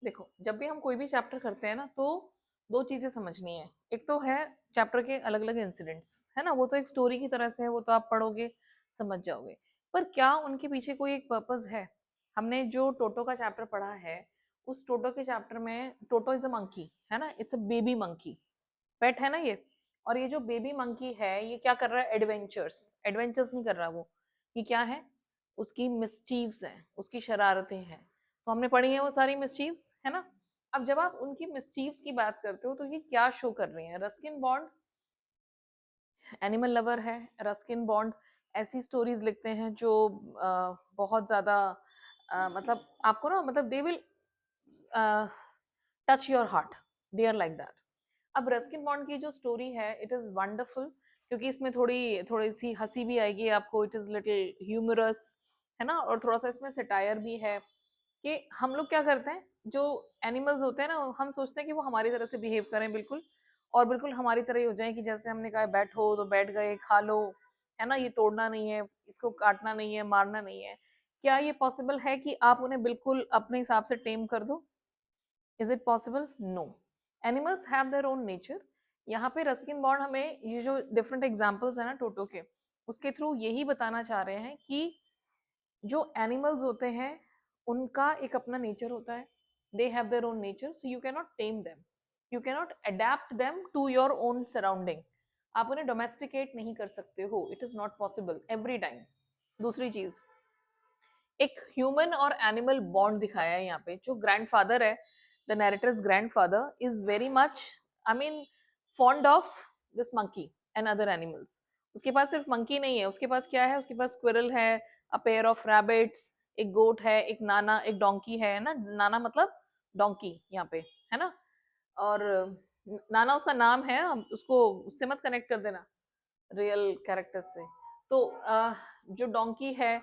देखो, जब भी हम कोई भी चैप्टर करते हैं ना, तो दो चीजें समझनी है। एक तो है चैप्टर के अलग अलग इंसिडेंट्स, है ना, वो तो एक स्टोरी की तरह से है, वो तो आप पढ़ोगे समझ जाओगे। पर क्या उनके पीछे कोई एक पर्पस है? हमने जो टोटो का चैप्टर पढ़ा है, उस टोटो के चैप्टर में टोटो इज अ मंकी, है ना, इट्स अ बेबी मंकी, पेट है ना ये। और ये जो बेबी मंकी है, ये क्या कर रहा है? एडवेंचर्स। एडवेंचर्स नहीं कर रहा वो। ये क्या है? उसकी मिसचीव्स हैं, उसकी शरारतें हैं। तो हमने पढ़ी है वो सारी मिसचीव्स, है ना। अब जब आप उनकी मिसचीव्स की बात करते हो, तो ये क्या शो कर रही है? रस्किन बॉन्ड एनिमल लवर है। रस्किन बॉन्ड ऐसी स्टोरीज लिखते हैं जो बहुत ज्यादा मतलब आपको ना, मतलब they will touch your heart, they are like that. अब रस्किन बॉन्ड की जो स्टोरी है, इट इज वंडरफुल, क्योंकि इसमें थोड़ी थोड़ी सी हंसी भी आएगी आपको, इट इज लिटिल ह्यूमरस, है ना, और थोड़ा सा इसमें सटायर भी है कि हम लोग क्या करते हैं, जो एनिमल्स होते हैं ना, हम सोचते हैं कि वो हमारी तरह से बिहेव करें बिल्कुल, और बिल्कुल हमारी तरह ही हो जाए, कि जैसे हमने कहा बैठो तो बैठ गए, खा लो, है ना, ये तोड़ना नहीं है, इसको काटना नहीं है, मारना नहीं है। क्या ये पॉसिबल है कि आप उन्हें बिल्कुल अपने हिसाब से टेम कर दो? Is it possible? No. Animals have their own nature. यहाँ पे रस्किन बॉन्ड हमें ये जो डिफरेंट एग्जाम्पल्स है ना टोटो के, उसके थ्रू यही बताना चाह रहे हैं कि जो एनिमल्स होते हैं, उनका एक अपना नेचर होता है। They have their own nature, so you can not tame them, you can not adapt them to your own surrounding. आप उन्हें डोमेस्टिकेट नहीं कर सकते हो, it is not possible every time. दूसरी चीज, एक ह्यूमन और एनिमल बॉन्ड दिखाया है यहाँ पे। जो ग्रैंडफादर है, the narrator's grandfather is very much, I mean, fond of this monkey and other animals. उसके पास सिर्फ मंकी नहीं है, उसके पास क्या है? उसके पास स्क्विरल है, अ पेयर ऑफ रैबिट्स, एक गोट है, एक नाना, एक डोंकी है ना, नाना मतलब डोंकी यहाँ पे, है ना। और नाना उसका नाम है, हम उसको उससे मत कनेक्ट कर देना रियल कैरेक्टर से। तो जो डोंकी है,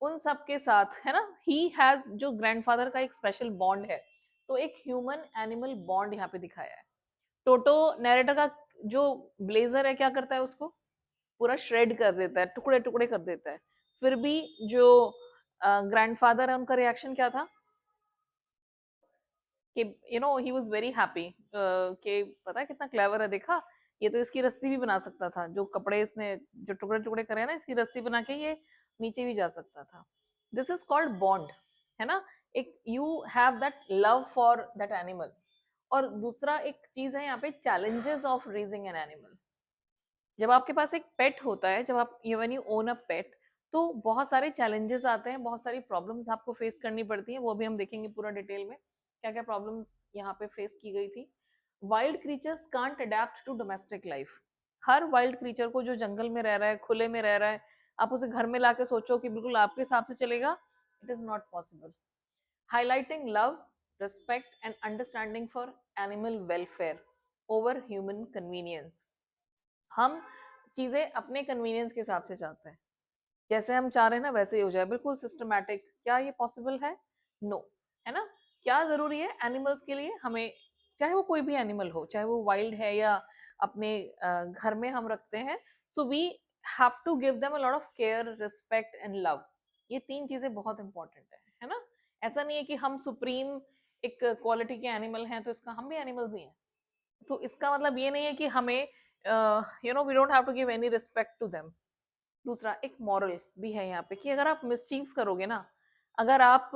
उन सब के साथ, है ना, ही हैज, जो ग्रैंडफादर का एक स्पेशल बॉन्ड है। तो एक ह्यूमन एनिमल बॉन्ड यहाँ पे दिखाया है। टोटो नैरेटर का जो ब्लेजर है, क्या करता है? उसको पूरा श्रेड कर देता है, टुकड़े टुकड़े कर देता है। फिर भी जो ग्रैंडफादर है, उनका रिएक्शन क्या था? कि ही वाज वेरी हैप्पी, कि पता है कितना क्लेवर है, देखा, ये तो इसकी रस्सी भी बना सकता था, जो कपड़े इसने जो टुकड़े टुकड़े करे हैं ना, इसकी रस्सी बना के ये नीचे भी जा सकता था। दिस इज कॉल्ड बॉन्ड, है ना। एक you have that love for that animal. और दूसरा एक चीज है यहाँ पे, challenges of raising an animal. जब आपके पास एक पेट होता है, जब आप you when you own a pet, तो बहुत सारे चैलेंजेस आते हैं, बहुत सारी प्रॉब्लम्स आपको फेस करनी पड़ती हैं, वो भी हम देखेंगे पूरा डिटेल में, क्या क्या प्रॉब्लम्स यहाँ पे फेस की गई थी। Wild creatures can't adapt to domestic life. हर वाइल्ड क्रीचर को, जो जंगल में रह रहा है, खुले में रह रहा है, आप उसे घर में लाके सोचो कि बिल्कुल आपके हिसाब से चलेगा, it is not possible. Highlighting love, respect and understanding for animal welfare over human convenience. हम चीजें अपने कन्वीनियंस के हिसाब से चाहते हैं, जैसे हम चाह रहे हैं ना वैसे ही हो जाए, बिल्कुल सिस्टमैटिक। क्या ये पॉसिबल है? नो, है ना। क्या जरूरी है एनिमल्स के लिए हमें, चाहे वो कोई भी एनिमल हो, चाहे वो वाइल्ड है या अपने घर में हम रखते हैं, so we have to give them a lot of care, respect and love. ये तीन चीजें बहुत इंपॉर्टेंट है ना। ऐसा नहीं है कि हम सुप्रीम एक क्वालिटी के एनिमल हैं, तो इसका हम भी एनिमल्स ही हैं। तो इसका मतलब ये नहीं है कि हमें we don't have to give any respect to them. दूसरा एक मॉरल भी है यहाँ पे, कि अगर आप मिसचीव्स करोगे ना, अगर आप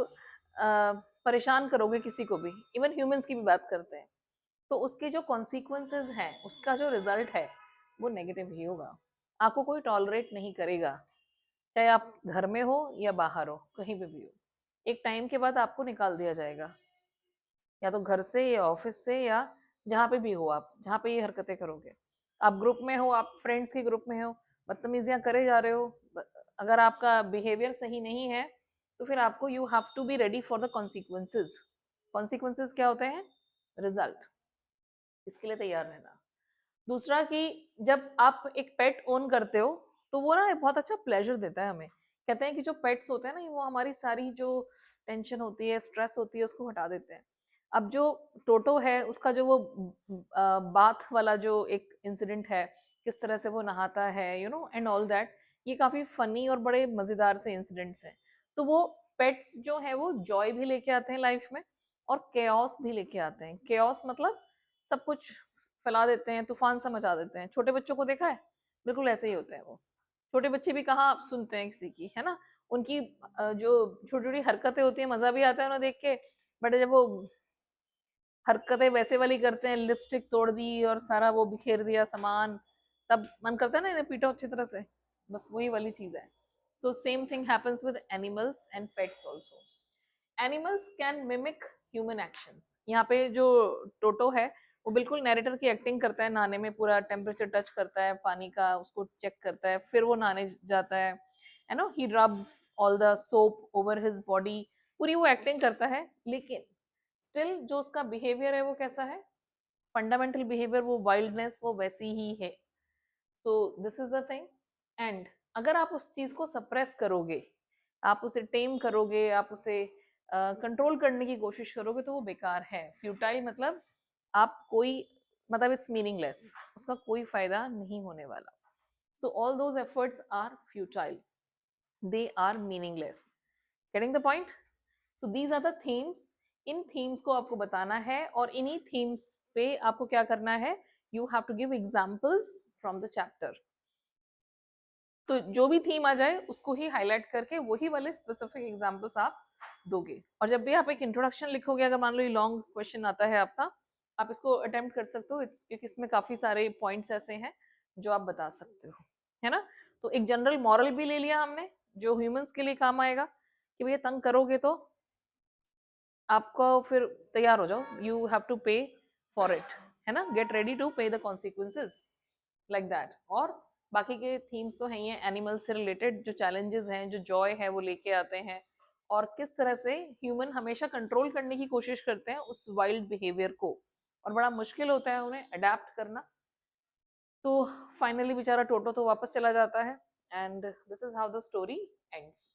परेशान करोगे किसी को भी, इवन ह्यूमंस की भी बात करते हैं, तो उसके जो कॉन्सिक्वेंसेज हैं, उसका जो रिजल्ट है, वो नेगेटिव ही होगा। आपको कोई टॉलरेट नहीं करेगा, चाहे आप घर में हो या बाहर हो, कहीं पे भी हो। एक टाइम के बाद आपको निकाल दिया जाएगा, या तो घर से या ऑफिस से, या जहाँ पे भी हो आप, जहाँ पे ये हरकतें करोगे। आप ग्रुप में हो, आप फ्रेंड्स के ग्रुप में हो, बदतमीजियां करे जा रहे हो, अगर आपका बिहेवियर सही नहीं है, तो फिर आपको you have to be ready for the consequences. Consequences क्या होते हैं? रिजल्ट। इसके लिए तैयार रहना। दूसरा कि जब आप एक पेट ओन करते हो, तो वो ना एक बहुत अच्छा प्लेजर देता है हमें। कहते हैं कि जो पेट्स होते हैं ना, वो हमारी सारी जो टेंशन होती है, स्ट्रेस होती है, उसको हटा देते हैं। अब जो टोटो है, उसका जो वो बाथ वाला जो एक इंसिडेंट है, किस तरह से वो नहाता है, एंड ऑल दैट, ये काफी फनी और बड़े मजेदार से इंसिडेंट्स हैं। तो वो पेट्स जो है, वो जॉय भी लेके आते हैं लाइफ में, और केओस भी लेके आते हैं। केओस मतलब सब कुछ फैला देते हैं, तूफान सा मचा देते हैं। छोटे बच्चों को देखा है, बिल्कुल ऐसे ही होते हैं वो। छोटे बच्चे भी कहाँ सुनते हैं किसी की, है ना। उनकी जो छोटी छोटी हरकतें होती है, मजा भी आता है उन्हें देख के। बट जब वो हरकतें वैसे वाली करते हैं, लिपस्टिक तोड़ दी और सारा वो बिखेर दिया सामान, तब मन करता है ना इन्हें पीटो अच्छी तरह से। बस वही वाली चीज है। So same thing happens with animals and pets also. Animals can mimic human actions. यहाँ पे जो टोटो है, वो बिल्कुल नैरेटर की एक्टिंग करता है। नहाने में पूरा टेम्परेचर टच करता है पानी का, उसको चेक करता है, फिर वो नहाने जाता है no, he rubs all the soap over his body. पूरी वो एक्टिंग करता है, लेकिन स्टिल जो उसका बिहेवियर है वो कैसा है, फंडामेंटल बिहेवियर, वो वाइल्डनेस वो वैसी ही है। So this is the thing. And अगर आप उस चीज को सप्रेस करोगे, आप उसे टेम करोगे, आप उसे कंट्रोल करने की कोशिश करोगे, तो वो बेकार है। फ्यूटाइल मतलब आप कोई, मतलब इट्स मीनिंगलेस, उसका कोई फायदा नहीं होने वाला। So all those efforts are futile, they are meaningless. Getting the point? So these are the themes. इन थीम्स को आपको बताना है, और इन्हीं थीम्स पे आपको क्या करना है, you have to give examples from the chapter. तो जो भी थीम आ जाए उसको ही हाईलाइट करके वही वाले स्पेसिफिक एग्जांपल्स आप दोगे। और जब भी आप एक इंट्रोडक्शन लिखोगे, अगर मान लो ये लॉन्ग क्वेश्चन आता है आपका, आप इसको अटेम्प्ट कर सकते हो, क्योंकि इसमें काफी सारे पॉइंट्स ऐसे हैं जो आप बता सकते हो, है ना। तो एक जनरल मॉरल भी ले लिया हमने, जो ह्यूमंस के लिए काम आएगा, कि भैया तंग करोगे तो आपको फिर तैयार हो जाओ, यू हैव टू पे फॉर इट, है ना, गेट रेडी टू पे द कॉन्सिक्वेंसेस, लाइक दैट। और बाकी के थीम्स तो हैं ही हैं, एनिमल से रिलेटेड जो चैलेंजेस हैं, जो जॉय है वो लेके आते हैं, और किस तरह से ह्यूमन हमेशा कंट्रोल करने की कोशिश करते हैं उस वाइल्ड बिहेवियर को, और बड़ा मुश्किल होता है उन्हें अडेप्ट करना। तो फाइनली बेचारा टोटो तो वापस चला जाता है, and this is how the story ends.